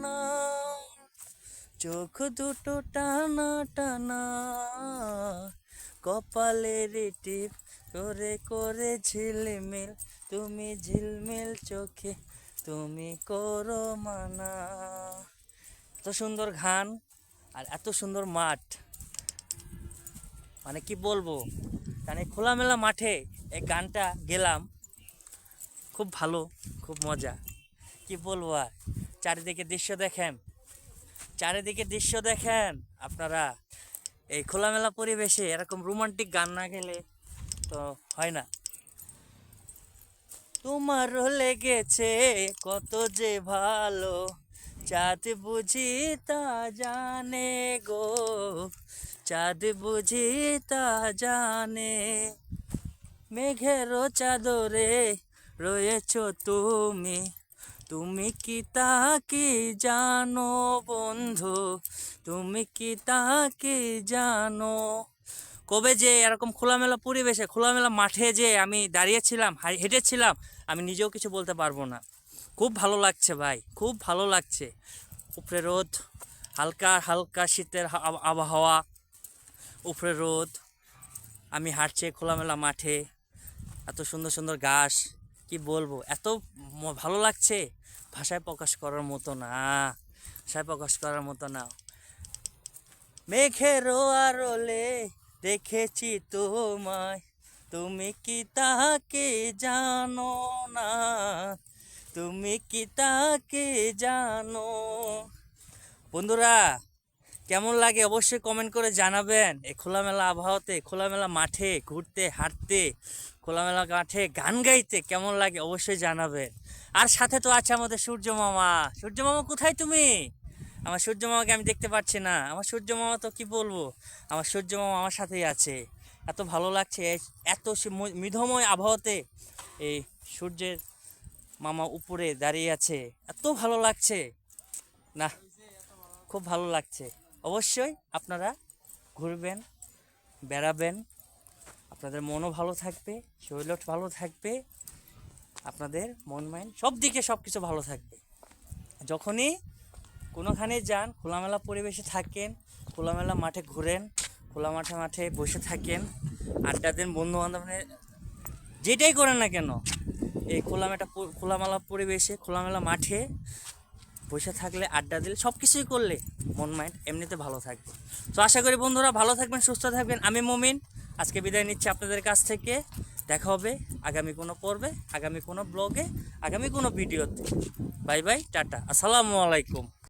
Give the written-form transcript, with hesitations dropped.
না, চোখ দুটো টানা টানা, কপালের টিপ করে করে ঝিলমিল, তুমি ঝিলমিল চোখে তুমি করো মানা। এত সুন্দর গান আর এত সুন্দর মাঠ, মানে কি বলবো, মানে খোলামেলা মাঠে এই গানটা গেলাম, খুব ভালো, খুব মজা। কি বলবো আর, চারিদিকে দৃশ্য দেখেন, চারিদিকে দৃশ্য দেখেন আপনারা। এই খোলামেলা পরিবেশে এরকম রোমান্টিক গান না গেলে তো হয় না। তোমারও লেগেছে কত যে ভালো, চাঁদ বুঝি তা জানে গো, চাঁদ বুঝি তা জানে, মেঘেরও চাদরে রয়েছো তুমি, তুমি কি তা কি জানো বন্ধু, তুমি কি তা কি জানো। কবে যে এরকম খোলামেলা পরিবেশে খোলামেলা মাঠে যে আমি দাঁড়িয়েছিলাম, হেঁটেছিলাম, আমি নিজেও কিছু বলতে পারবো না। খুব ভালো লাগছে ভাই, খুব ভালো লাগছে। উপরে রোদ, হালকা হালকা শীতের আবহাওয়া, উপরে রোদ, আমি হাঁটছি খোলামেলা মাঠে, এত সুন্দর সুন্দর ঘাস, কি বলবো, এত ভালো লাগছে, ভাষায় প্রকাশ করার মতো না, ভাষায় প্রকাশ করার মতো না। মেঘেরও আড়লে দেখেছি তোমায়, তুমি কি তাকে জানো না, তুমি কি তাকে জানো। বন্ধুরা, কেমন লাগে অবশ্যই কমেন্ট করে জানাবেন। এই খোলামেলা আবহাওয়াতে, খোলামেলা মাঠে ঘুরতে, হাঁটতে, খোলামেলা মাঠে গান গাইতে কেমন লাগে অবশ্যই জানাবেন। আর সাথে তো আছে আমাদের সূর্য মামা। সূর্য মামা কোথায় তুমি? আমার সূর্য মামাকে আমি দেখতে পাচ্ছি না। আমার সূর্য মামা তো কি বলবো, আমার সূর্য মামা আমার সাথেই আছে। এত ভালো লাগছে এত মেঘময় আবহাওয়াতে, এই সূর্যের মামা উপরে দাঁড়িয়ে আছে, এত ভালো লাগছে না, খুব ভালো লাগছে। অবশ্যই আপনারা ঘুরবেন, বেড়াবেন, আপনাদের মনও ভালো থাকবে, শরীরও ভালো থাকবে, আপনাদের মন মাইন্ড সব দিকে সব কিছু ভালো থাকবে। যখনই কোনোখানে যান, খোলামেলা পরিবেশে থাকেন, খোলামেলা মাঠে ঘুরেন, খোলা মাঠে মাঠে বসে থাকেন, আড্ডা দেন, বন্ধুবান্ধব যেটাই করেন না কেন, এই খোলামেলা পরিবেশে খোলামেলা মাঠে বসে থাকলে, আড্ডা দিলে, সব কিছুই করলে মন মাইন্ড এমনিতে ভালো থাকবে। তো আশা করি বন্ধুরা ভালো থাকবেন, সুস্থ থাকবেন। আমি মুমিন আজকে বিদায় নিচ্ছি আপনাদের কাছ থেকে। দেখা হবে আগামী কোনো পর্বে, আগামী কোনো ব্লগে, আগামী কোনো ভিডিওতে। বাই বাই, টাটা, আসসালামু আলাইকুম।